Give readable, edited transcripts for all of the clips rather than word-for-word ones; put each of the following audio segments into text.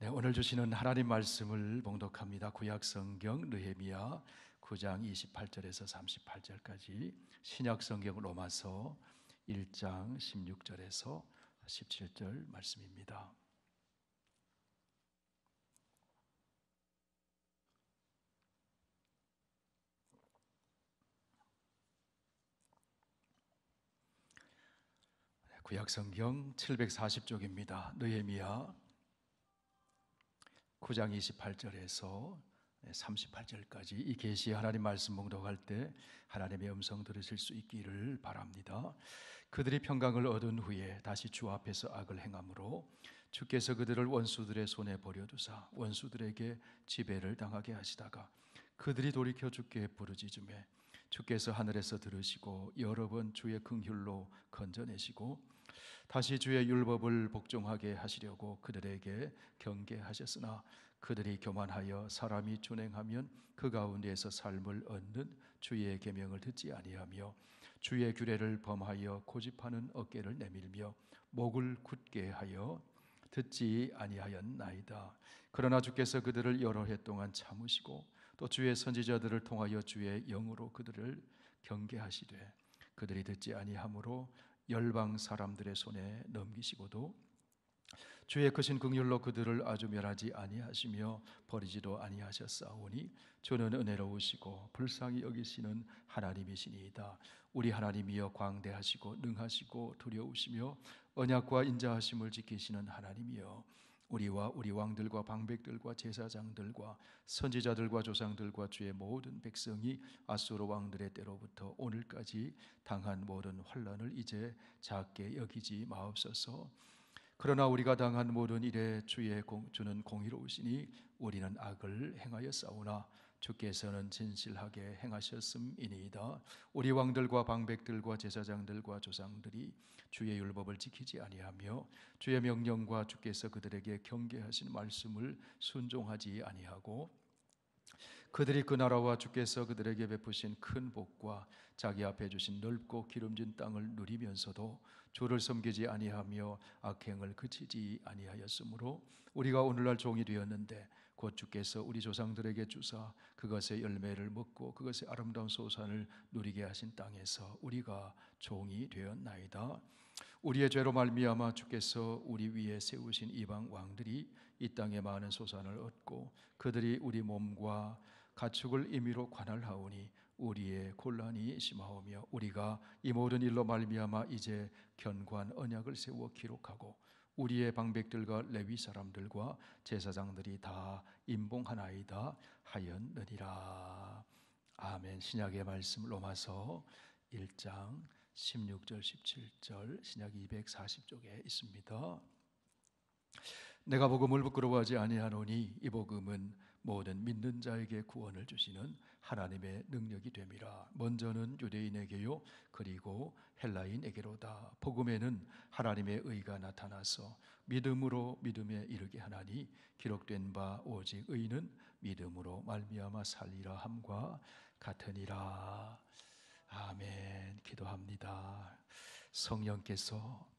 네, 오늘 주시는 하나님 말씀을 봉독합니다. 구약성경 느헤미야 9장 28절에서 38절까지, 신약성경 로마서 1장 16절에서 17절 말씀입니다. 구약성경 740쪽입니다. 느헤미야 9장 28절에서 38절까지 이 계시의 하나님 말씀 봉독할 때 하나님의 음성 들으실 수 있기를 바랍니다. 그들이 평강을 얻은 후에 다시 주 앞에서 악을 행함으로 주께서 그들을 원수들의 손에 버려두사 원수들에게 지배를 당하게 하시다가 그들이 돌이켜 주께 부르짖음에 주께서 하늘에서 들으시고 여러 번 주의 긍휼로 건져내시고 다시 주의 율법을 복종하게 하시려고 그들에게 경계하셨으나 그들이 교만하여 사람이 준행하면 그 가운데에서 삶을 얻는 주의 계명을 듣지 아니하며 주의 규례를 범하여 고집하는 어깨를 내밀며 목을 굳게 하여 듣지 아니하였나이다. 그러나 주께서 그들을 여러 해 동안 참으시고 또 주의 선지자들을 통하여 주의 영으로 그들을 경계하시되 그들이 듣지 아니하므로 열방 사람들의 손에 넘기시고도 주의 크신 긍휼로 그들을 아주 멸하지 아니하시며 버리지도 아니하셨사오니 주는 은혜로우시고 불쌍히 여기시는 하나님이시니이다. 우리 하나님이여 광대하시고 능하시고 두려우시며 언약과 인자하심을 지키시는 하나님이여 우리와 우리 왕들과 방백들과 제사장들과 선지자들과 조상들과 주의 모든 백성이 아수르 왕들의 때로부터 오늘까지 당한 모든 환난을 이제 작게 여기지 마옵소서. 그러나 우리가 당한 모든 일에 주는 공의로우시니 우리는 악을 행하였사오나 주께서는 진실하게 행하셨음이니이다. 우리 왕들과 방백들과 제사장들과 조상들이 주의 율법을 지키지 아니하며 주의 명령과 주께서 그들에게 경계하신 말씀을 순종하지 아니하고 그들이 그 나라와 주께서 그들에게 베푸신 큰 복과 자기 앞에 주신 넓고 기름진 땅을 누리면서도 주를 섬기지 아니하며 악행을 그치지 아니하였으므로 우리가 오늘날 종이 되었는데 곧 주께서 우리 조상들에게 주사 그것의 열매를 먹고 그것의 아름다운 소산을 누리게 하신 땅에서 우리가 종이 되었나이다. 우리의 죄로 말미암아 주께서 우리 위에 세우신 이방 왕들이 이 땅에 많은 소산을 얻고 그들이 우리 몸과 가축을 임의로 관할하오니 우리의 곤란이 심하오며 우리가 이 모든 일로 말미암아 이제 견고한 언약을 세워 기록하고 우리의 방백들과 레위 사람들과 제사장들이 다 임봉하나이다 하였느니라. 아멘. 신약의 말씀 로마서 1장 16절 17절 신약 240쪽에 있습니다. 내가 복음을 부끄러워하지 아니하노니 이 복음은 모든 믿는 자에게 구원을 주시는 하나님의 능력이 됨이라. 먼저는 유대인에게요 그리고 헬라인에게로다. 복음에는 하나님의 의가 나타나서 믿음으로 믿음에 이르게 하나니 기록된 바 오직 의는 믿음으로 말미암아 살리라 함과 같으니라. 아멘. 기도합니다. 성령께서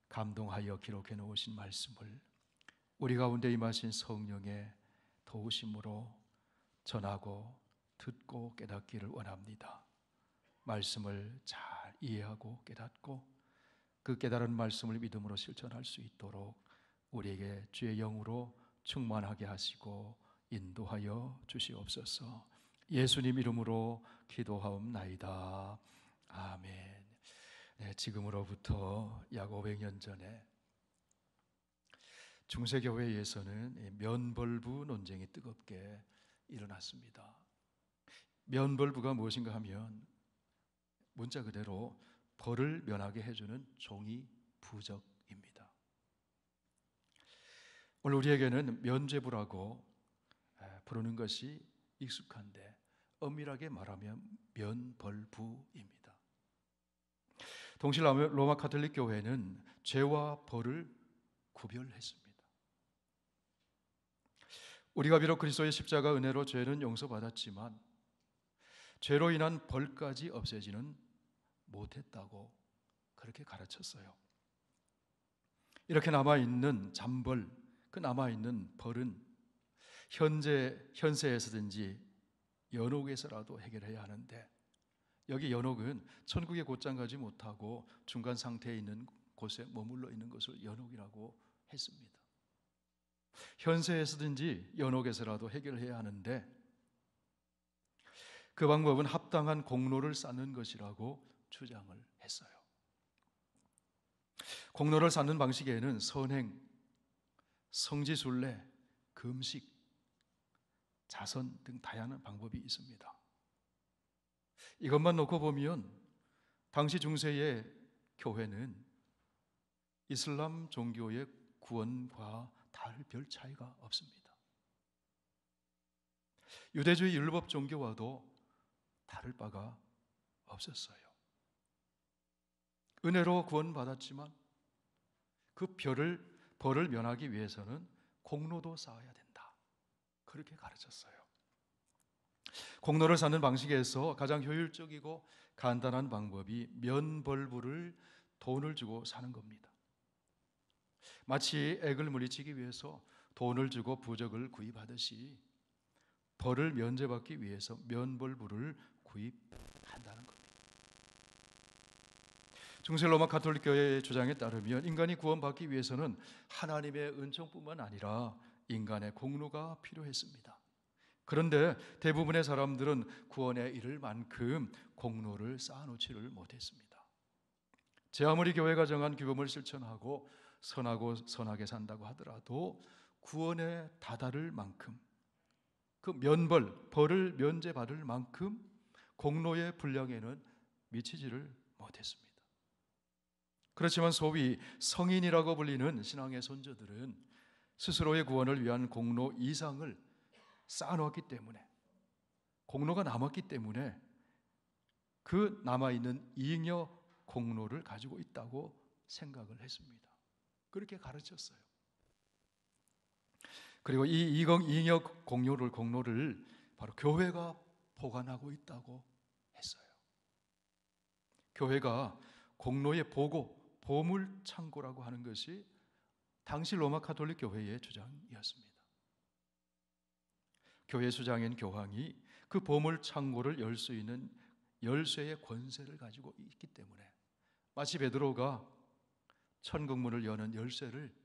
감동하여 기록해 놓으신 말씀을 우리 가운데 임하신 성령의 도우심으로 전하고 듣고 깨닫기를 원합니다. 말씀을 잘 이해하고 깨닫고 그 깨달은 말씀을 믿음으로 실천할 수 있도록 우리에게 주의 영으로 충만하게 하시고 인도하여 주시옵소서. 예수님 이름으로 기도하옵나이다. 아멘. 네, 지금으로부터 약 500년 전에 중세교회에서는 면벌부 논쟁이 뜨겁게 일어났습니다. 면벌부가 무엇인가 하면 문자 그대로 벌을 면하게 해주는 종이 부적입니다. 오늘 우리에게는 면죄부라고 부르는 것이 익숙한데 엄밀하게 말하면 면벌부입니다. 동시 로마 가톨릭 교회는 죄와 벌을 구별했습니다. 우리가 비록 그리스도의 십자가 은혜로 죄는 용서받았지만 죄로 인한 벌까지 없애지는 못했다고 그렇게 가르쳤어요. 이렇게 남아있는 잔벌, 그 남아있는 벌은 현세에서든지 연옥에서라도 해결해야 하는데, 여기 연옥은 천국에 곧장 가지 못하고 중간 상태에 있는 곳에 머물러 있는 것을 연옥이라고 했습니다. 현세에서든지 연옥에서라도 해결해야 하는데, 그 방법은 합당한 공로를 쌓는 것이라고 주장을 했어요. 공로를 쌓는 방식에는 선행, 성지순례, 금식, 자선 등 다양한 방법이 있습니다. 이것만 놓고 보면 당시 중세의 교회는 이슬람 종교의 구원과 다를 별 차이가 없습니다. 유대주의 율법 종교와도 다를 바가 없었어요. 은혜로 구원받았지만 그 벌을 면하기 위해서는 공로도 쌓아야 된다, 그렇게 가르쳤어요. 공로를 쌓는 방식에서 가장 효율적이고 간단한 방법이 면벌부를 돈을 주고 사는 겁니다. 마치 액을 물리치기 위해서 돈을 주고 부적을 구입하듯이 벌을 면제받기 위해서 면벌부를 구입한다는 겁니다. 중세 로마 가톨릭 교회의 주장에 따르면 인간이 구원받기 위해서는 하나님의 은총뿐만 아니라 인간의 공로가 필요했습니다. 그런데 대부분의 사람들은 구원에 이를 만큼 공로를 쌓아놓지를 못했습니다. 제 아무리 교회가 정한 규범을 실천하고 선하고 선하게 산다고 하더라도 구원에 다다를 만큼, 그 벌을 면제받을 만큼 공로의 분량에는 미치지를 못했습니다. 그렇지만 소위 성인이라고 불리는 신앙의 선조들은 스스로의 구원을 위한 공로 이상을 쌓아놓았기 때문에, 공로가 남았기 때문에 그 남아있는 잉여 공로를 가지고 있다고 생각을 했습니다. 그렇게 가르쳤어요. 그리고 이 잉여 공로를 바로 교회가 보관하고 있다고 했어요. 교회가 공로의 보물 창고라고 하는 것이 당시 로마 가톨릭 교회의 주장이었습니다. 교회 수장인 교황이 그 보물 창고를 열 수 있는 열쇠의 권세를 가지고 있기 때문에, 마치 베드로가 천국문을 여는 열쇠를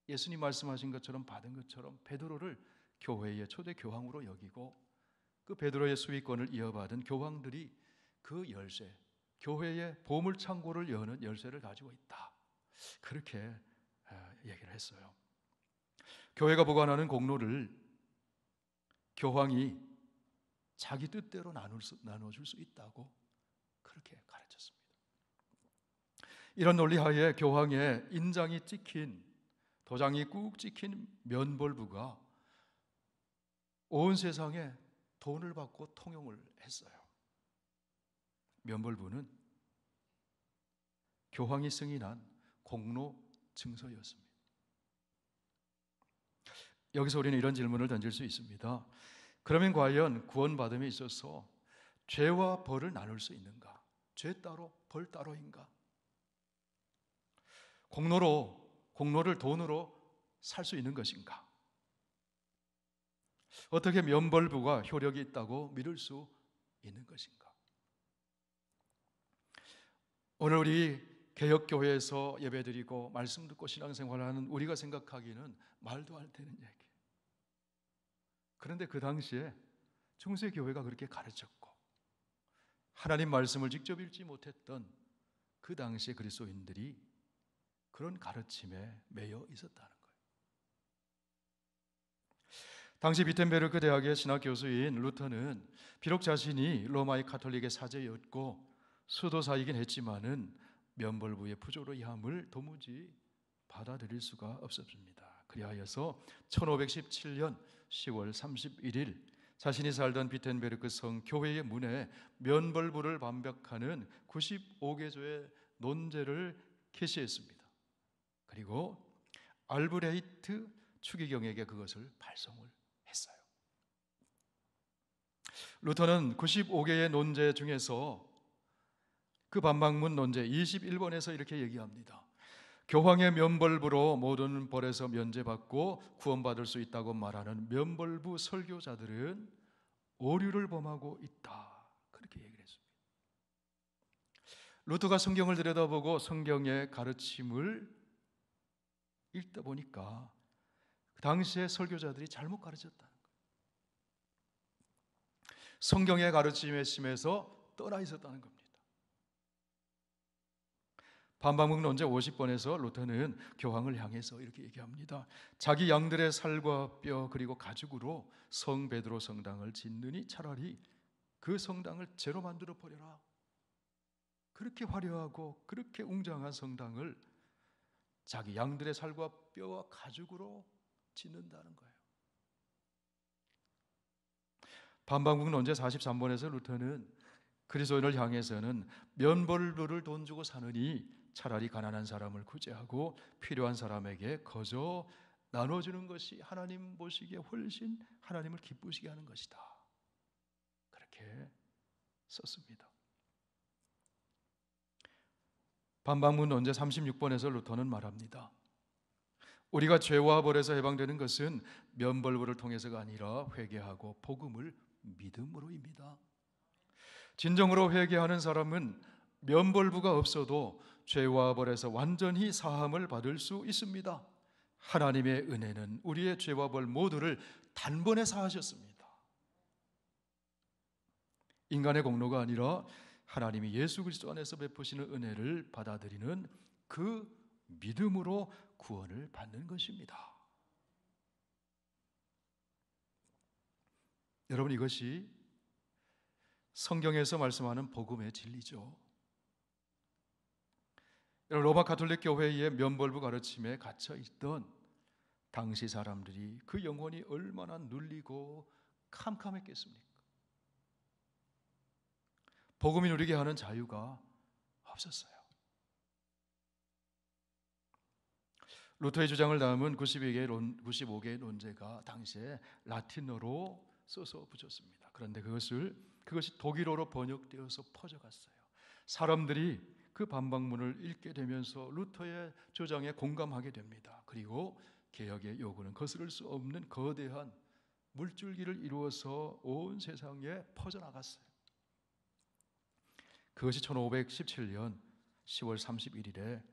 예수님 말씀하신 것처럼 받은 것처럼 베드로를 교회의 초대 교황으로 여기고, 그 베드로의 수위권을 이어받은 교황들이 그 열쇠, 교회의 보물 창고를 여는 열쇠를 가지고 있다, 그렇게 얘기를 했어요. 교회가 보관하는 공로를 교황이 자기 뜻대로 나눠줄 수 있다고 그렇게 가르쳤습니다. 이런 논리하에 교황의 인장이 찍힌, 도장이 꾹 찍힌 면벌부가 온 세상에 돈을 받고 통용을 했어요. 면벌부는 교황이 승인한 공로 증서였습니다. 여기서 우리는 이런 질문을 던질 수 있습니다. 그러면 과연 구원받음에 있어서 죄와 벌을 나눌 수 있는가? 죄 따로 벌 따로인가? 공로를 돈으로 살 수 있는 것인가? 어떻게 면벌부가 효력이 있다고 믿을 수 있는 것인가? 오늘 우리 개혁교회에서 예배드리고 말씀 듣고 신앙생활하는 우리가 생각하기는 말도 안 되는 얘기. 그런데 그 당시에 중세교회가 그렇게 가르쳤고, 하나님 말씀을 직접 읽지 못했던 그 당시의 그리스도인들이 그런 가르침에 매여 있었다는 거예요. 당시 비텐베르크 대학의 신학 교수인 루터는 비록 자신이 로마의 가톨릭의 사제였고 수도사이긴 했지만은 면벌부의 부조로 이함을 도무지 받아들일 수가 없었습니다. 그리하여서 1517년 10월 31일 자신이 살던 비텐베르크 성 교회의 문에 면벌부를 반박하는 95개조의 논제를 게시했습니다. 그리고 알브레히트 추기경에게 그것을 발송을 했어요. 루터는 95개의 논제 중에서 그 반박문 논제 21번에서 이렇게 얘기합니다. 교황의 면벌부로 모든 벌에서 면제받고 구원받을 수 있다고 말하는 면벌부 설교자들은 오류를 범하고 있다, 그렇게 얘기를 했습니다. 루터가 성경을 들여다보고 성경의 가르침을 읽다 보니까 그 당시에 설교자들이 잘못 가르쳤다는 거예요. 성경의 가르침의 심에서 떠나 있었다는 겁니다. 반박문 논제 50번에서 루터는 교황을 향해서 이렇게 얘기합니다. 자기 양들의 살과 뼈 그리고 가죽으로 성 베드로 성당을 짓느니 차라리 그 성당을 재로 만들어 버려라. 그렇게 화려하고 그렇게 웅장한 성당을 자기 양들의 살과 뼈와 가죽으로 짓는다는 거예요. 반박문 논제 43번에서 루터는 그리스도인을 향해서는 면벌부를 돈 주고 사느니 차라리 가난한 사람을 구제하고 필요한 사람에게 거저 나눠주는 것이 하나님 보시기에 훨씬 하나님을 기쁘시게 하는 것이다, 그렇게 썼습니다. 반박문 논제 36번에서 루터는 말합니다. 우리가 죄와 벌에서 해방되는 것은 면벌부를 통해서가 아니라 회개하고 복음을 믿음으로입니다. 진정으로 회개하는 사람은 면벌부가 없어도 죄와 벌에서 완전히 사함을 받을 수 있습니다. 하나님의 은혜는 우리의 죄와 벌 모두를 단번에 사하셨습니다. 인간의 공로가 아니라 하나님이 예수 그리스도 안에서 베푸시는 은혜를 받아들이는 그 믿음으로 구원을 받는 것입니다. 여러분, 이것이 성경에서 말씀하는 복음의 진리죠. 로마 가톨릭 교회의 면벌부 가르침에 갇혀 있던 당시 사람들이 그 영혼이 얼마나 눌리고 캄캄했겠습니까? 복음이 누리게 하는 자유가 없었어요. 루터의 주장을 담은 95개의 논제가 당시에 라틴어로 써서 붙였습니다. 그런데 그것이 독일어로 번역되어서 퍼져갔어요. 사람들이 그 반박문을 읽게 되면서 루터의 주장에 공감하게 됩니다. 그리고 개혁의 요구는 거스를 수 없는 거대한 물줄기를 이루어서 온 세상에 퍼져나갔어요. 그것이 1517년 10월 31일에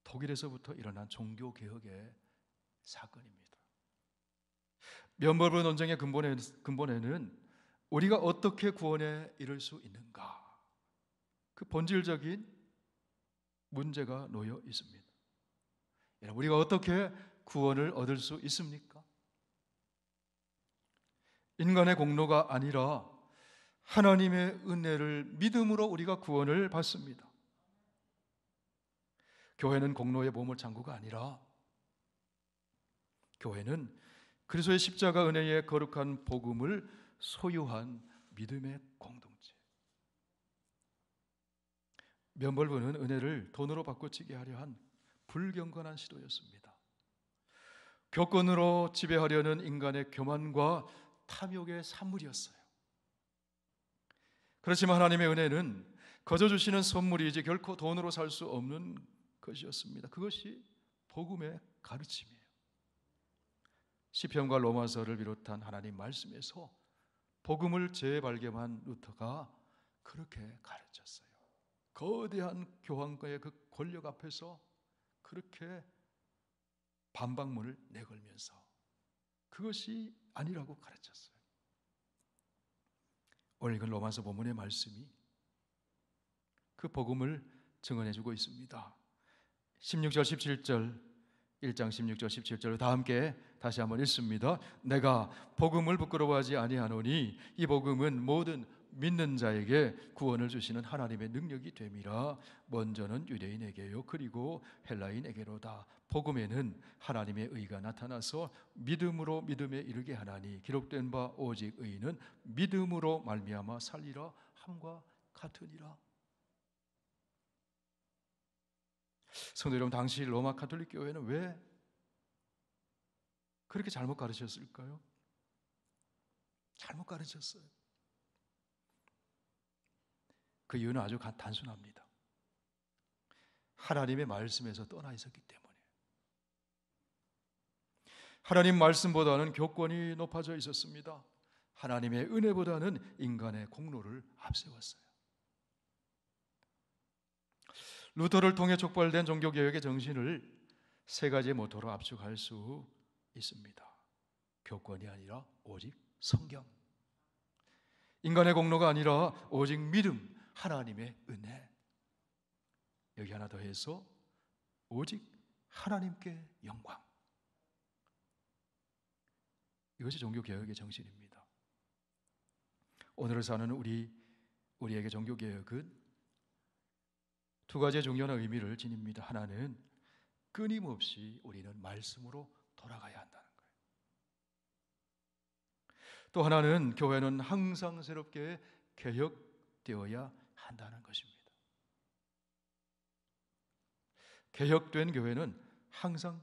독일에서부터 일어난 종교개혁의 사건입니다. 면벌부 논쟁의 근본에는 우리가 어떻게 구원에 이를 수 있는가, 그 본질적인 문제가 놓여 있습니다. 우리가 어떻게 구원을 얻을 수 있습니까? 인간의 공로가 아니라 하나님의 은혜를 믿음으로 우리가 구원을 받습니다. 교회는 공로의 보물창고가 아니라 교회는 그리스도의 십자가 은혜의 거룩한 복음을 소유한 믿음의 공동체. 면벌부는 은혜를 돈으로 바꿔치게 하려 한 불경건한 시도였습니다. 교권으로 지배하려는 인간의 교만과 탐욕의 산물이었어요. 그렇지만 하나님의 은혜는 거저 주시는 선물이지 결코 돈으로 살 수 없는 것이었습니다. 그것이 복음의 가르침이에요. 시편과 로마서를 비롯한 하나님 말씀에서 복음을 재발견한 루터가 그렇게 가르쳤어요. 거대한 교황과의 그 권력 앞에서 그렇게 반박문을 내걸면서 그것이 아니라고 가르쳤어요. 오늘 읽은 로마서 본문의 말씀이 그 복음을 증언해주고 있습니다. 16절 17절 1장 16절 17절 다 함께 다시 한번 읽습니다. 내가 복음을 부끄러워하지 아니하노니 이 복음은 모든 믿는 자에게 구원을 주시는 하나님의 능력이 됨이라. 먼저는 유대인에게요 그리고 헬라인에게로다. 복음에는 하나님의 의가 나타나서 믿음으로 믿음에 이르게 하나니 기록된 바 오직 의인은 믿음으로 말미암아 살리라 함과 같으니라. 성도 여러분, 당시 로마 가톨릭 교회는 왜 그렇게 잘못 가르쳤을까요? 잘못 가르쳤어요. 그 이유는 아주 단순합니다. 하나님의 말씀에서 떠나 있었기 때문에 하나님 말씀보다는 교권이 높아져 있었습니다. 하나님의 은혜보다는 인간의 공로를 앞세웠어요. 루터를 통해 촉발된 종교개혁의 정신을 세 가지 모토로 압축할 수 있습니다. 교권이 아니라 오직 성경, 인간의 공로가 아니라 오직 믿음, 하나님의 은혜, 여기 하나 더해서 오직 하나님께 영광. 이것이 종교개혁의 정신입니다. 오늘을 사는 우리에게 종교개혁은 두 가지의 중요한 의미를 지닙니다. 하나는 끊임없이 우리는 말씀으로 돌아가야 한다는 거예요. 또 하나는 교회는 항상 새롭게 개혁되어야 한다는 것입니다. 개혁된 교회는 항상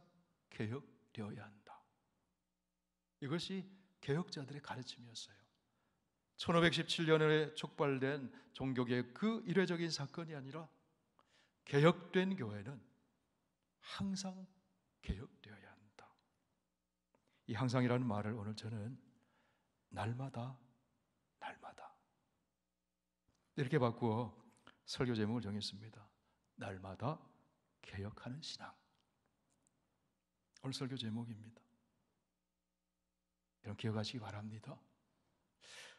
개혁되어야 한다. 이것이 개혁자들의 가르침이었어요. 1517년에 촉발된 종교개혁 그 이례적인 사건이 아니라 개혁된 교회는 항상 개혁되어야 한다. 이 항상이라는 말을 오늘 저는 날마다 이렇게 바꾸어 설교 제목을 정했습니다. 날마다 개혁하는 신앙. 오늘 설교 제목입니다. 여러분 기억하시기 바랍니다.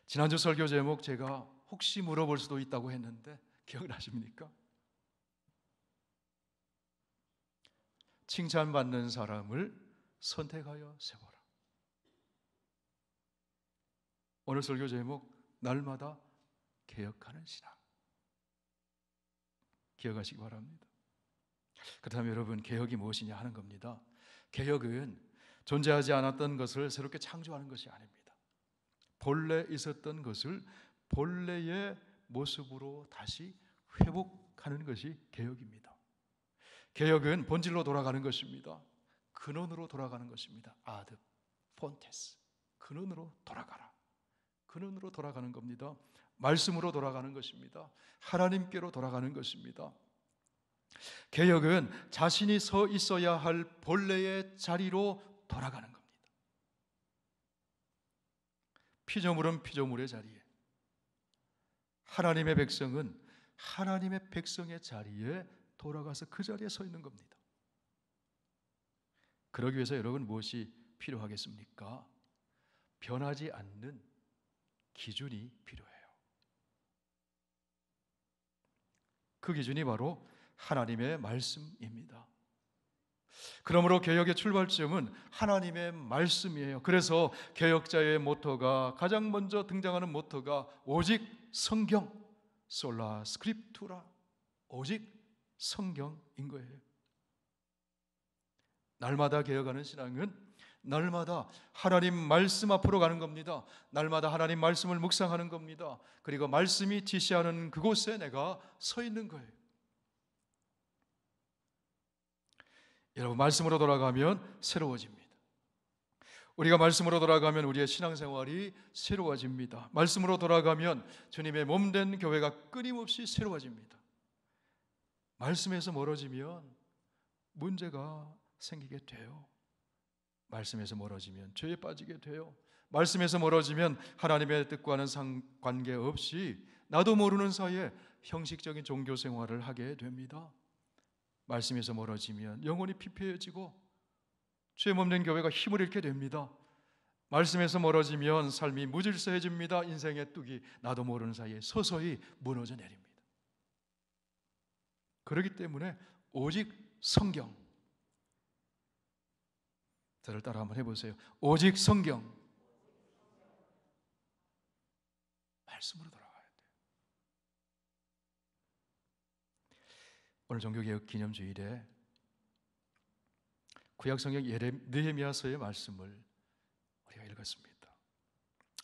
지난주 설교 제목 제가 혹시 물어볼 수도 있다고 했는데 기억나십니까? 칭찬받는 사람을 선택하여 세워라. 오늘 설교 제목 날마다 개혁하는 신앙. 기억하시기 바랍니다. 그렇다면 여러분 개혁이 무엇이냐 하는 겁니다. 개혁은 존재하지 않았던 것을 새롭게 창조하는 것이 아닙니다. 본래 있었던 것을 본래의 모습으로 다시 회복하는 것이 개혁입니다. 개혁은 본질로 돌아가는 것입니다. 근원으로 돌아가는 것입니다. 아드 폰테스, 근원으로 돌아가라. 근원으로 돌아가는 겁니다. 말씀으로 돌아가는 것입니다. 하나님께로 돌아가는 것입니다. 개혁은 자신이 서 있어야 할 본래의 자리로 돌아가는 겁니다. 피조물은 피조물의 자리에, 하나님의 백성은 하나님의 백성의 자리에 돌아가서 그 자리에 서 있는 겁니다. 그러기 위해서 여러분 무엇이 필요하겠습니까? 변하지 않는 기준이 필요해요. 그 기준이 바로 하나님의 말씀입니다. 그러므로 개혁의 출발점은 하나님의 말씀이에요. 그래서 개혁자의 모토가, 가장 먼저 등장하는 모토가 오직 성경, 솔라 스크립투라, 오직 성경인 거예요. 날마다 개혁하는 신앙은 날마다 하나님 말씀 앞으로 가는 겁니다. 날마다 하나님 말씀을 묵상하는 겁니다. 그리고 말씀이 지시하는 그곳에 내가 서 있는 거예요. 여러분 말씀으로 돌아가면 새로워집니다. 우리가 말씀으로 돌아가면 우리의 신앙생활이 새로워집니다. 말씀으로 돌아가면 주님의 몸된 교회가 끊임없이 새로워집니다. 말씀에서 멀어지면 문제가 생기게 돼요. 말씀에서 멀어지면 죄에 빠지게 돼요. 말씀에서 멀어지면 하나님의 뜻과는 상관계없이 나도 모르는 사이에 형식적인 종교 생활을 하게 됩니다. 말씀에서 멀어지면 영혼이 피폐해지고 죄 몸된 교회가 힘을 잃게 됩니다. 말씀에서 멀어지면 삶이 무질서해집니다. 인생의 뚝이 나도 모르는 사이에 서서히 무너져 내립니다. 그렇기 때문에 오직 성경, 저를 따라 한번 해보세요. 오직 성경, 말씀으로 돌아가야 돼요. 오늘 종교개혁 기념주일에 구약성경 느헤미야서의 말씀을 우리가 읽었습니다.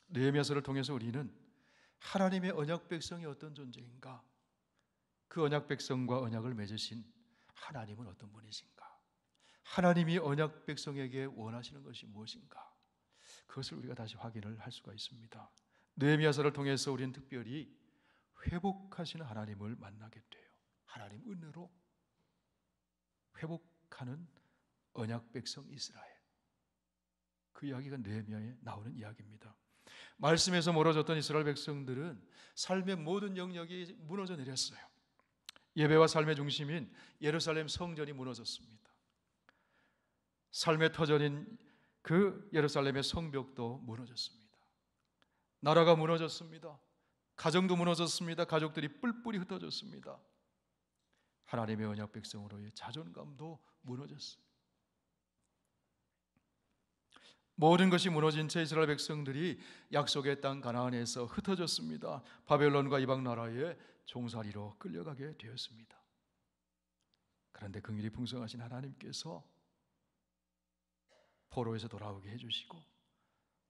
느헤미야서를 통해서 우리는 하나님의 언약 백성이 어떤 존재인가, 그 언약 백성과 언약을 맺으신 하나님은 어떤 분이신가, 하나님이 언약 백성에게 원하시는 것이 무엇인가, 그것을 우리가 다시 확인을 할 수가 있습니다. 느헤미야서를 통해서 우리는 특별히 회복하시는 하나님을 만나게 돼요. 하나님 은혜로 회복하는 언약 백성 이스라엘. 그 이야기가 느헤미야에 나오는 이야기입니다. 말씀에서 멀어졌던 이스라엘 백성들은 삶의 모든 영역이 무너져 내렸어요. 예배와 삶의 중심인 예루살렘 성전이 무너졌습니다. 삶의 터전인 그 예루살렘의 성벽도 무너졌습니다. 나라가 무너졌습니다. 가정도 무너졌습니다. 가족들이 뿔뿔이 흩어졌습니다. 하나님의 언약 백성으로의 자존감도 무너졌어요. 모든 것이 무너진 채 이스라엘 백성들이 약속의 땅 가나안에서 흩어졌습니다. 바벨론과 이방 나라의 종살이로 끌려가게 되었습니다. 그런데 긍휼이 풍성하신 하나님께서 포로에서 돌아오게 해주시고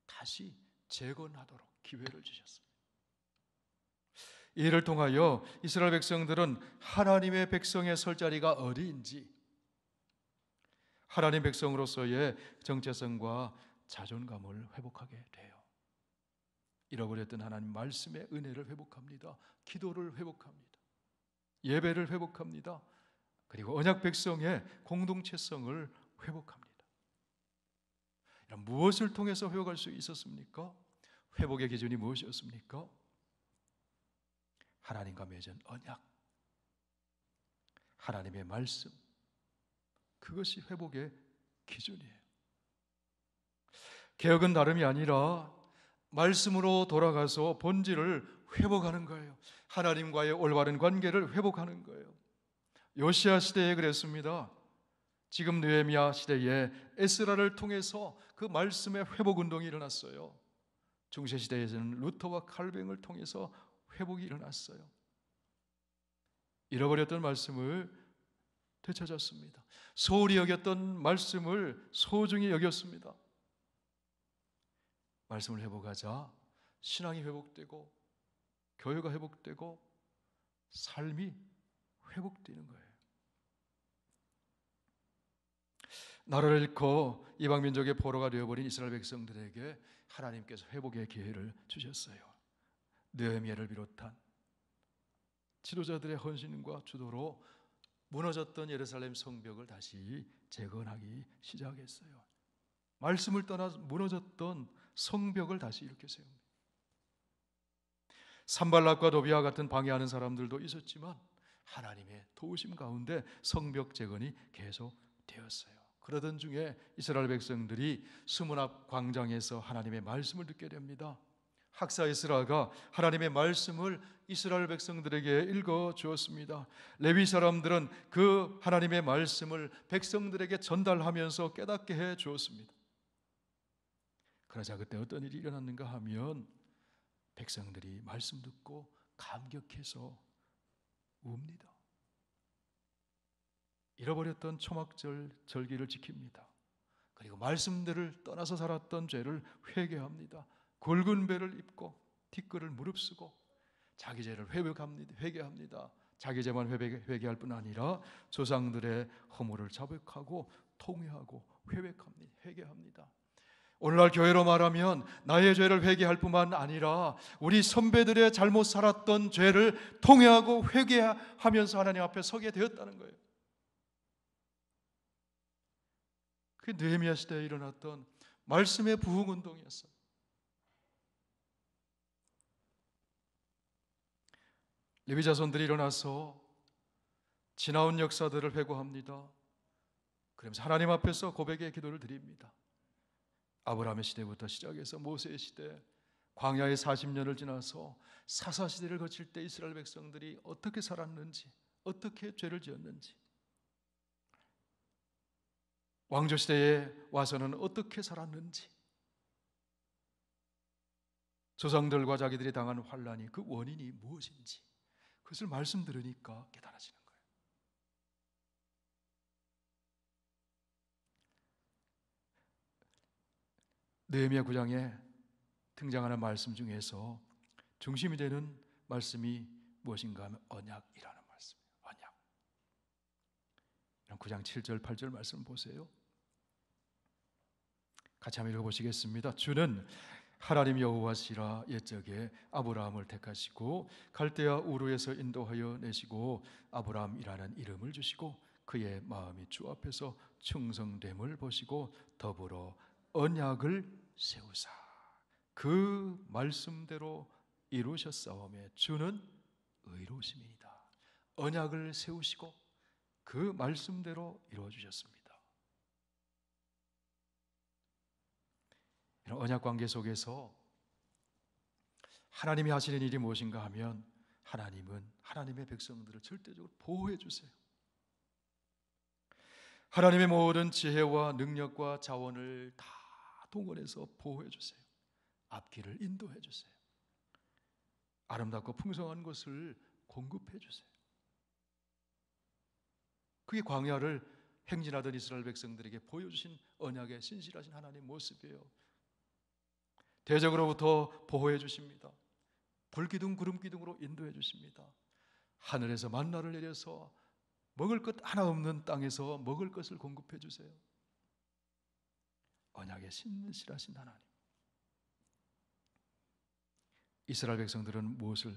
다시 재건하도록 기회를 주셨습니다. 이를 통하여 이스라엘 백성들은 하나님의 백성의 설 자리가 어디인지, 하나님 백성으로서의 정체성과 자존감을 회복하게 돼요. 잃어버렸던 하나님 말씀의 은혜를 회복합니다. 기도를 회복합니다. 예배를 회복합니다. 그리고 언약 백성의 공동체성을 회복합니다. 무엇을 통해서 회복할 수 있었습니까? 회복의 기준이 무엇이었습니까? 하나님과 맺은 언약, 하나님의 말씀, 그것이 회복의 기준이에요. 개혁은 다름이 아니라 말씀으로 돌아가서 본질을 회복하는 거예요. 하나님과의 올바른 관계를 회복하는 거예요. 요시야 시대에 그랬습니다. 지금 느헤미야 시대에 에스라를 통해서 그 말씀의 회복 운동이 일어났어요. 중세 시대에서는 루터와 칼뱅을 통해서 회복이 일어났어요. 잃어버렸던 말씀을 되찾았습니다. 소홀히 여겼던 말씀을 소중히 여겼습니다. 말씀을 회복하자 신앙이 회복되고 교회가 회복되고 삶이 회복되는 거예요. 나라를 잃고 이방 민족의 포로가 되어버린 이스라엘 백성들에게 하나님께서 회복의 기회를 주셨어요. 느헤미야를 비롯한 지도자들의 헌신과 주도로 무너졌던 예루살렘 성벽을 다시 재건하기 시작했어요. 말씀을 떠나 무너졌던 성벽을 다시 일으켜 세웁니다. 산발락과 도비와 같은 방해하는 사람들도 있었지만 하나님의 도우심 가운데 성벽 재건이 계속되었어요. 그러던 중에 이스라엘 백성들이 수문 앞 광장에서 하나님의 말씀을 듣게 됩니다. 학사 에스라가 하나님의 말씀을 이스라엘 백성들에게 읽어 주었습니다. 레위 사람들은 그 하나님의 말씀을 백성들에게 전달하면서 깨닫게 해 주었습니다. 그러자 그때 어떤 일이 일어났는가 하면 백성들이 말씀 듣고 감격해서 웁니다. 잃어버렸던 초막절 절기를 지킵니다. 그리고 말씀들을 떠나서 살았던 죄를 회개합니다. 굵은 배를 입고 티끌을 무릅쓰고 자기 죄를 회개합니다. 자기 죄만 회개할 뿐 아니라 조상들의 허물을 자백하고 통회하고 회개합니다. 오늘날 교회로 말하면 나의 죄를 회개할 뿐만 아니라 우리 선배들의 잘못 살았던 죄를 통회하고 회개하면서 하나님 앞에 서게 되었다는 거예요. 그게 느헤미야 시대에 일어났던 말씀의 부흥 운동이었어요. 레위 자손들이 일어나서 지나온 역사들을 회고합니다. 그러면서 하나님 앞에서 고백의 기도를 드립니다. 아브라함의 시대부터 시작해서 모세의 시대, 광야의 40년을 지나서 사사시대를 거칠 때 이스라엘 백성들이 어떻게 살았는지, 어떻게 죄를 지었는지, 왕조시대에 와서는 어떻게 살았는지, 조상들과 자기들이 당한 환난이 그 원인이 무엇인지 그것을 말씀 들으니까 깨달아지는 거예요. 느헤미야 9장에 등장하는 말씀 중에서 중심이 되는 말씀이 무엇인가 하면 언약이라는 말씀이에요. 언약. 9장 7절 8절 말씀 보세요. 같이 한번 읽어보시겠습니다. 주는 하나님 여호와시라 옛적에 아브라함을 택하시고 갈대아 우르에서 인도하여 내시고 아브라함이라는 이름을 주시고 그의 마음이 주 앞에서 충성됨을 보시고 더불어 언약을 세우사 그 말씀대로 이루셨사오매 주는 의로우심이니이다. 언약을 세우시고 그 말씀대로 이루어 주셨습니다. 이런 언약 관계 속에서 하나님이 하시는 일이 무엇인가 하면 하나님은 하나님의 백성들을 절대적으로 보호해 주세요. 하나님의 모든 지혜와 능력과 자원을 다 동원해서 보호해 주세요. 앞길을 인도해 주세요. 아름답고 풍성한 것을 공급해 주세요. 그게 광야를 행진하던 이스라엘 백성들에게 보여주신 언약의 신실하신 하나님의 모습이에요. 대적으로부터 보호해 주십니다. 불기둥 구름기둥으로 인도해 주십니다. 하늘에서 만나를 내려서 먹을 것 하나 없는 땅에서 먹을 것을 공급해 주세요. 언약의 신실하신 하나님. 이스라엘 백성들은 무엇을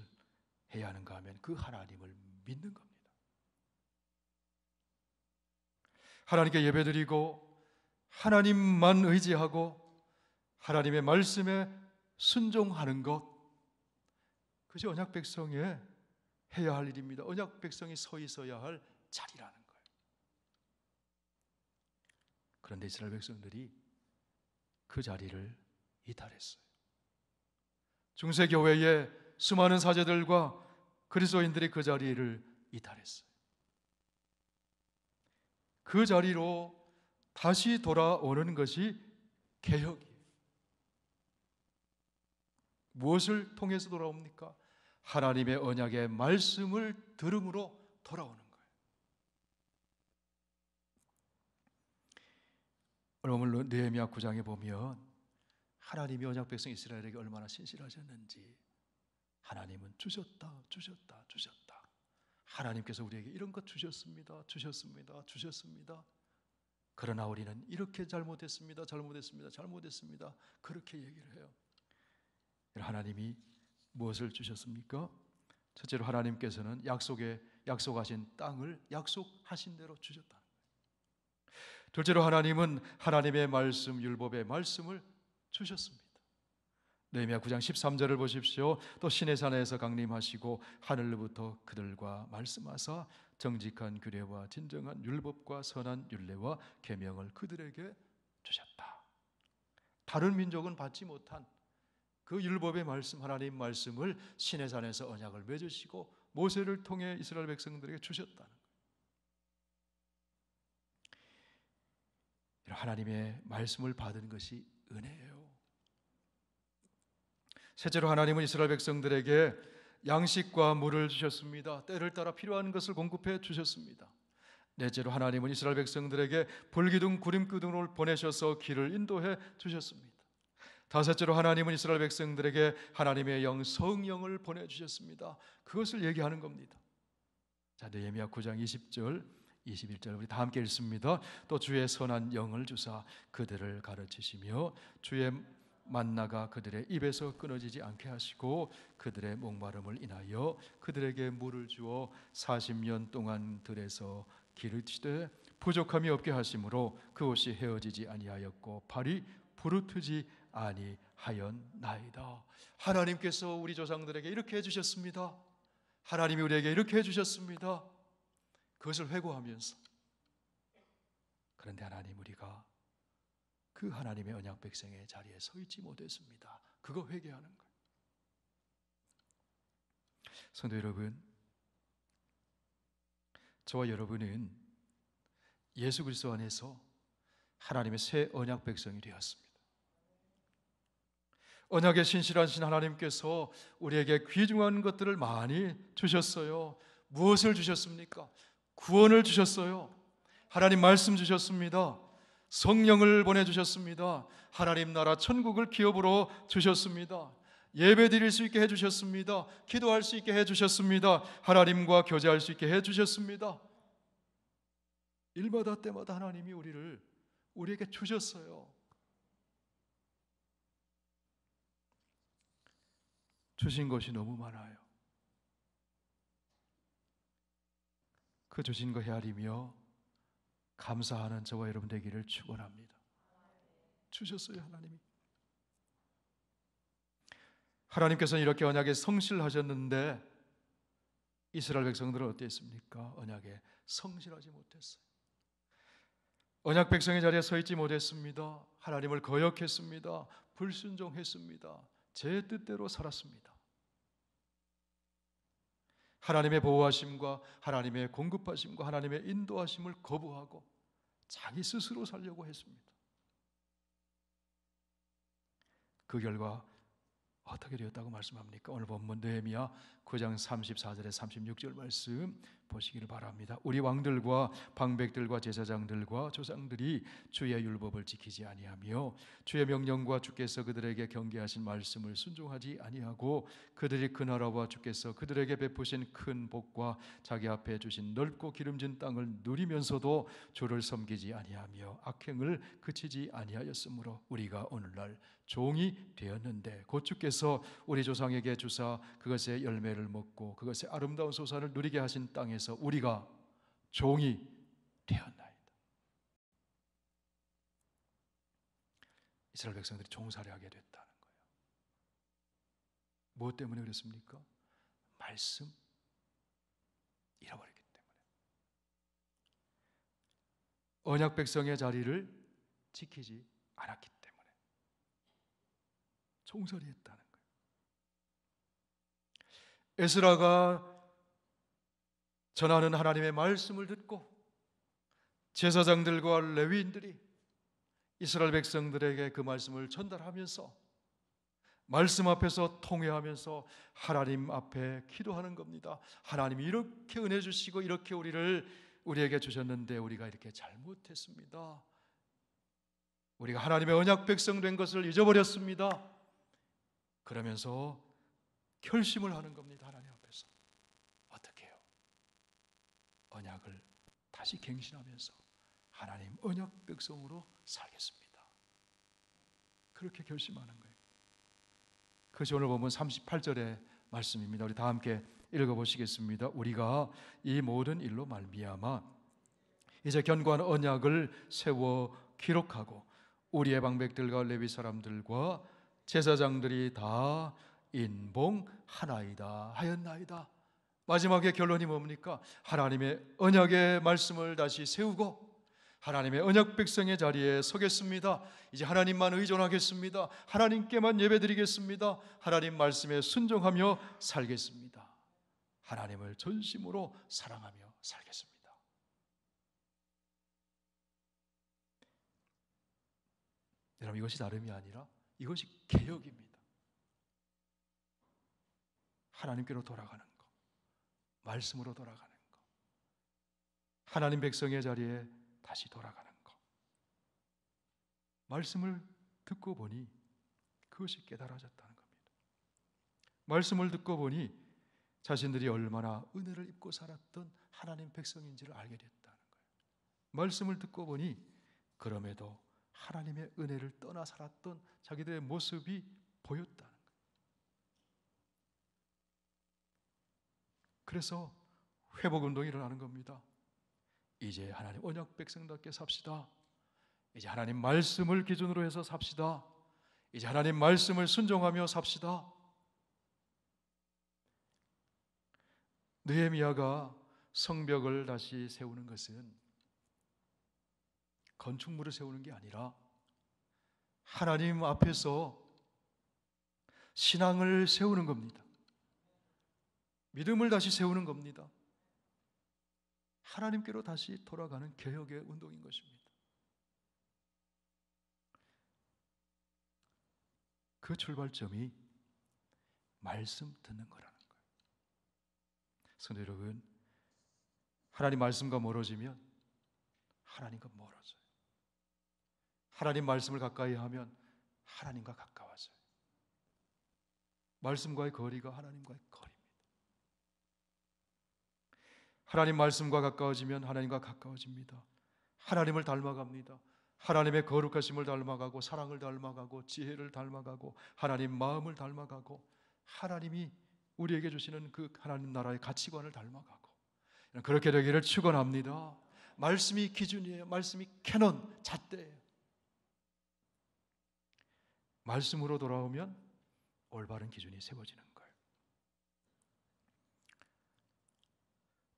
해야 하는가 하면 그 하나님을 믿는 겁니다. 하나님께 예배드리고 하나님만 의지하고 하나님의 말씀에 순종하는 것, 그것이 언약 백성의 해야 할 일입니다. 언약 백성이 서 있어야 할 자리라는 거예요. 그런데 이스라엘 백성들이 그 자리를 이탈했어요. 중세교회의 수많은 사제들과 그리스도인들이 그 자리를 이탈했어요. 그 자리로 다시 돌아오는 것이 개혁이에요. 무엇을 통해서 돌아옵니까? 하나님의 언약의 말씀을 들음으로 돌아오는 거예요. 오늘 느헤미야 9장에 보면 하나님이 언약 백성 이스라엘에게 얼마나 신실하셨는지, 하나님은 주셨다. 하나님께서 우리에게 이런 것 주셨습니다. 그러나 우리는 이렇게 잘못했습니다. 그렇게 얘기를 해요. 하나님이 무엇을 주셨습니까? 첫째로 하나님께서는 약속하신 땅을 약속하신 대로 주셨다는 거예요. 둘째로 하나님은 하나님의 말씀, 율법의 말씀을 주셨습니다. 느헤미야 9장 13절을 보십시오. 또 시내산에서 강림하시고 하늘로부터 그들과 말씀하사 정직한 규례와 진정한 율법과 선한 율례와 계명을 그들에게 주셨다. 다른 민족은 받지 못한 그 율법의 말씀, 하나님 말씀을 시내산에서 언약을 맺으시고 모세를 통해 이스라엘 백성들에게 주셨다는 거예요. 하나님의 말씀을 받은 것이 은혜예요. 셋째로 하나님은 이스라엘 백성들에게 양식과 물을 주셨습니다. 때를 따라 필요한 것을 공급해 주셨습니다. 넷째로 하나님은 이스라엘 백성들에게 불기둥 구름기둥을 보내셔서 길을 인도해 주셨습니다. 다섯째로 하나님은 이스라엘 백성들에게 하나님의 영 성령을 보내주셨습니다. 그것을 얘기하는 겁니다. 자, 느헤미야 9장 20절 21절 우리 다 함께 읽습니다. 또 주의 선한 영을 주사 그들을 가르치시며 주의 만나가 그들의 입에서 끊어지지 않게 하시고 그들의 목마름을 인하여 그들에게 물을 주어 40년 동안 들에서 기르시되 부족함이 없게 하심으로 그 옷이 헤어지지 아니하였고 발이 부르트지 아니하였나이다. 하나님께서 우리 조상들에게 이렇게 해주셨습니다. 하나님이 우리에게 이렇게 해주셨습니다. 그것을 회고하면서, 그런데 하나님, 우리가 그 하나님의 언약 백성의 자리에 서 있지 못했습니다. 그거 회개하는 거예요. 성도 여러분, 저와 여러분은 예수 그리스도 안에서 하나님의 새 언약 백성이 되었습니다. 언약의 신실하신 하나님께서 우리에게 귀중한 것들을 많이 주셨어요. 무엇을 주셨습니까? 구원을 주셨어요. 하나님 말씀 주셨습니다. 성령을 보내주셨습니다. 하나님 나라 천국을 기업으로 주셨습니다. 예배 드릴 수 있게 해주셨습니다. 기도할 수 있게 해주셨습니다. 하나님과 교제할 수 있게 해주셨습니다. 일마다 때마다 하나님이 우리에게 주셨어요. 주신 것이 너무 많아요. 그 주신 거 헤아리며 감사하는 저와 여러분 되기를 축원합니다. 주셨어요, 하나님이. 하나님께서는 이렇게 언약에 성실하셨는데 이스라엘 백성들은 어땠습니까? 언약에 성실하지 못했어요. 언약 백성의 자리에 서 있지 못했습니다. 하나님을 거역했습니다. 불순종했습니다. 제 뜻대로 살았습니다. 하나님의 보호하심과 하나님의 공급하심과 하나님의 인도하심을 거부하고 자기 스스로 살려고 했습니다. 그 결과 어떻게 되었다고 말씀합니까? 오늘 본문 느헤미야 9장 34절에 36절 말씀 보시기를 바랍니다. 우리 왕들과 방백들과 제사장들과 조상들이 주의 율법을 지키지 아니하며 주의 명령과 주께서 그들에게 경계하신 말씀을 순종하지 아니하고 그들이 그 나라와 주께서 그들에게 베푸신 큰 복과 자기 앞에 주신 넓고 기름진 땅을 누리면서도 주를 섬기지 아니하며 악행을 그치지 아니하였으므로 우리가 오늘날 종이 되었는데 곧 주께서 우리 조상에게 주사 그것의 열매를 먹고 그것의 아름다운 소산을 누리게 하신 땅에서 우리가 종이 되었나이다. 이스라엘 백성들이 종살이 하게 됐다는 거예요. 무엇 때문에 그랬습니까? 말씀 잃어버렸기 때문에. 언약 백성의 자리를 지키지 않았기 때문에 종살이했다는 거예요. 에스라가 전하는 하나님의 말씀을 듣고 제사장들과 레위인들이 이스라엘 백성들에게 그 말씀을 전달하면서 말씀 앞에서 통회하면서 하나님 앞에 기도하는 겁니다. 하나님이 이렇게 은혜 주시고 이렇게 우리에게 주셨는데 우리가 이렇게 잘못했습니다. 우리가 하나님의 언약 백성 된 것을 잊어버렸습니다. 그러면서 결심을 하는 겁니다. 하나님 앞에서 어떻게 해요? 언약을 다시 갱신하면서 하나님 언약 백성으로 살겠습니다. 그렇게 결심하는 거예요. 그것이 오늘 보면 38절의 말씀입니다. 우리 다 함께 읽어보시겠습니다. 우리가 이 모든 일로 말미암아 이제 견고한 언약을 세워 기록하고 우리의 방백들과 레위 사람들과 제사장들이 다 인봉하나이다 하였나이다. 마지막에 결론이 뭡니까? 하나님의 언약의 말씀을 다시 세우고 하나님의 언약 백성의 자리에 서겠습니다. 이제 하나님만 의존하겠습니다. 하나님께만 예배드리겠습니다. 하나님 말씀에 순종하며 살겠습니다. 하나님을 전심으로 사랑하며 살겠습니다. 여러분, 이것이 다름이 아니라 이것이 개혁입니다. 하나님께로 돌아가는 것, 말씀으로 돌아가는 것, 하나님 백성의 자리에 다시 돌아가는 것. 말씀을 듣고 보니 그것이 깨달아졌다는 겁니다. 말씀을 듣고 보니 자신들이 얼마나 은혜를 입고 살았던 하나님 백성인지를 알게 됐다는 거예요. 말씀을 듣고 보니 그럼에도 하나님의 은혜를 떠나 살았던 자기들의 모습이 보였다는 거예요. 그래서 회복운동이 일어나는 겁니다. 이제 하나님 언약 백성답게 삽시다. 이제 하나님 말씀을 기준으로 해서 삽시다. 이제 하나님 말씀을 순종하며 삽시다. 느헤미야가 성벽을 다시 세우는 것은 건축물을 세우는 게 아니라 하나님 앞에서 신앙을 세우는 겁니다. 믿음을 다시 세우는 겁니다. 하나님께로 다시 돌아가는 개혁의 운동인 것입니다. 그 출발점이 말씀 듣는 거라는 거예요. 성도 여러분, 하나님 말씀과 멀어지면 하나님과 멀어져요. 하나님 말씀을 가까이 하면 하나님과 가까워져요. 말씀과의 거리가 하나님과의 거리입니다. 하나님 말씀과 가까워지면 하나님과 가까워집니다. 하나님을 닮아갑니다. 하나님의 거룩하심을 닮아가고 사랑을 닮아가고 지혜를 닮아가고 하나님 마음을 닮아가고 하나님이 우리에게 주시는 그 하나님 나라의 가치관을 닮아가고 그렇게 되기를 축원합니다. 말씀이 기준이에요. 말씀이 캐논, 잣대예요. 말씀으로 돌아오면 올바른 기준이 세워지는 거예요.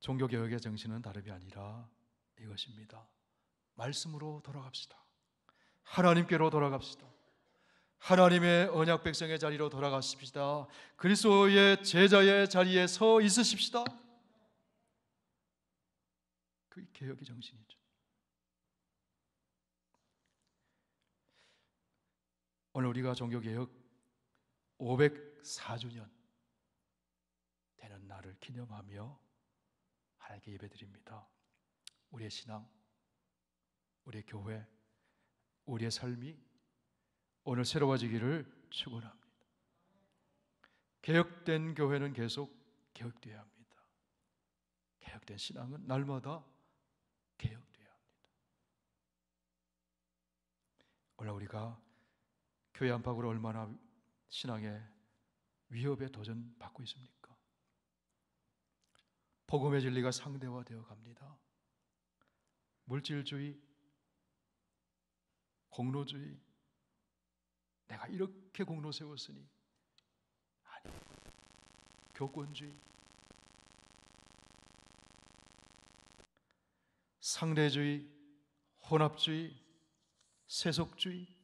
종교개혁의 정신은 다름이 아니라 이것입니다. 말씀으로 돌아갑시다. 하나님께로 돌아갑시다. 하나님의 언약 백성의 자리로 돌아가십시다. 그리스도의 제자의 자리에 서 있으십시다. 그게 개혁의 정신이죠. 오늘 우리가 종교개혁 504주년 되는 날을 기념하며 하나님께 예배드립니다. 우리의 신앙, 우리의 교회, 우리의 삶이 오늘 새로워지기를 축원합니다. 개혁된 교회는 계속 개혁되어야 합니다. 개혁된 신앙은 날마다 개혁되어야 합니다. 오늘 우리가 교회 안팎으로 얼마나 신앙의 위협에 도전받고 있습니까? 복음의 진리가 상대화되어 갑니다. 물질주의, 공로주의, 내가 이렇게 공로 세웠으니, 아니, 교권주의, 상대주의, 혼합주의, 세속주의,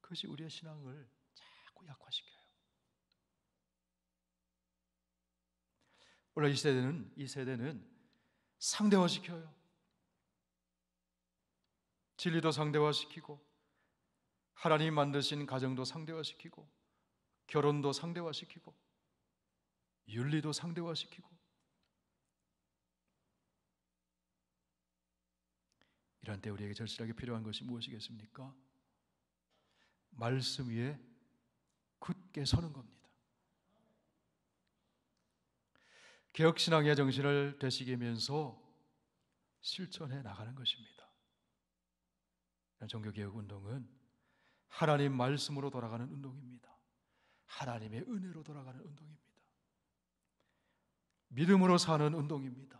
그것이 우리의 신앙을 자꾸 약화시켜요. 원래 이 세대는 상대화시켜요. 진리도 상대화시키고, 하나님이 만드신 가정도 상대화시키고, 결혼도 상대화시키고, 윤리도 상대화시키고. 이런 때 우리에게 절실하게 필요한 것이 무엇이겠습니까? 말씀 위에 굳게 서는 겁니다. 개혁신앙의 정신을 되새기면서 실천해 나가는 것입니다. 종교개혁 운동은 하나님 말씀으로 돌아가는 운동입니다. 하나님의 은혜로 돌아가는 운동입니다. 믿음으로 사는 운동입니다.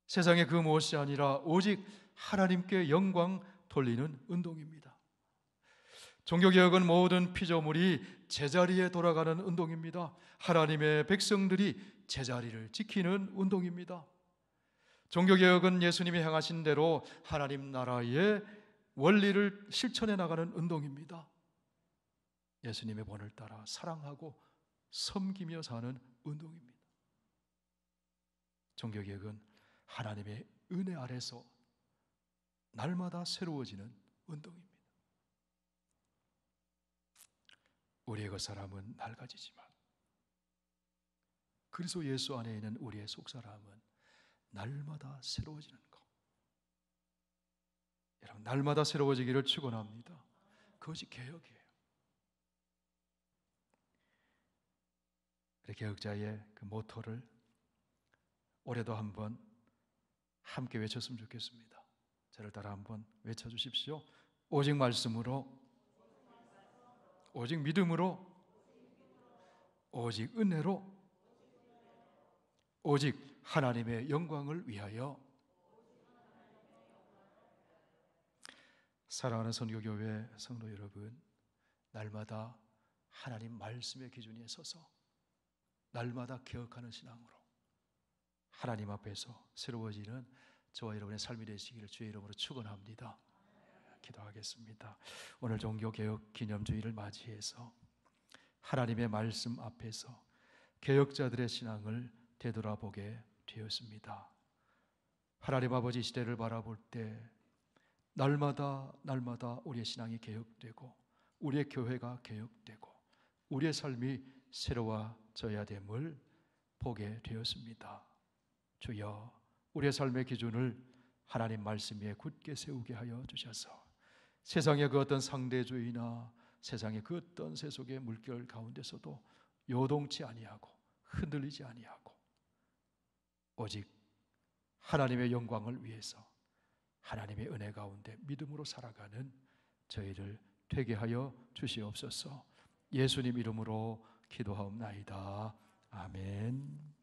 세상에 그 무엇이 아니라 오직 하나님께 영광 돌리는 운동입니다. 종교개혁은 모든 피조물이 제자리에 돌아가는 운동입니다. 하나님의 백성들이 제자리를 지키는 운동입니다. 종교개혁은 예수님이 행하신 대로 하나님 나라의 원리를 실천해 나가는 운동입니다. 예수님의 본을 따라 사랑하고 섬기며 사는 운동입니다. 종교개혁은 하나님의 은혜 아래서 날마다 새로워지는 운동입니다. 우리의 겉사람은 낡아지지만 그리스도 예수 안에 있는 우리의 속사람은 날마다 새로워지는 것. 여러분, 날마다 새로워지기를 축원합니다. 그것이 개혁이에요. 개혁자의 그 모토를 올해도 한번 함께 외쳤으면 좋겠습니다. 저를 따라 한번 외쳐주십시오. 오직 말씀으로, 오직 믿음으로, 오직 은혜로, 오직 하나님의 영광을 위하여. 사랑하는 선교교회 성도 여러분, 날마다 하나님 말씀의 기준에 서서 날마다 개혁하는 신앙으로 하나님 앞에서 새로워지는 저와 여러분의 삶이 되시기를 주의 이름으로 축원합니다. 기도하겠습니다. 오늘 종교개혁 기념주의를 맞이해서 하나님의 말씀 앞에서 개혁자들의 신앙을 되돌아보게 되었습니다. 하나님 아버지 시대를 바라볼 때 날마다 우리의 신앙이 개혁되고 우리의 교회가 개혁되고 우리의 삶이 새로워져야 됨을 보게 되었습니다. 주여, 우리의 삶의 기준을 하나님 말씀 위에 굳게 세우게 하여 주셔서 세상의 그 어떤 상대주의나 세상의 그 어떤 세속의 물결 가운데서도 요동치 아니하고 흔들리지 아니하고 오직 하나님의 영광을 위해서 하나님의 은혜 가운데 믿음으로 살아가는 저희를 되게 하여 주시옵소서. 예수님 이름으로 기도하옵나이다. 아멘.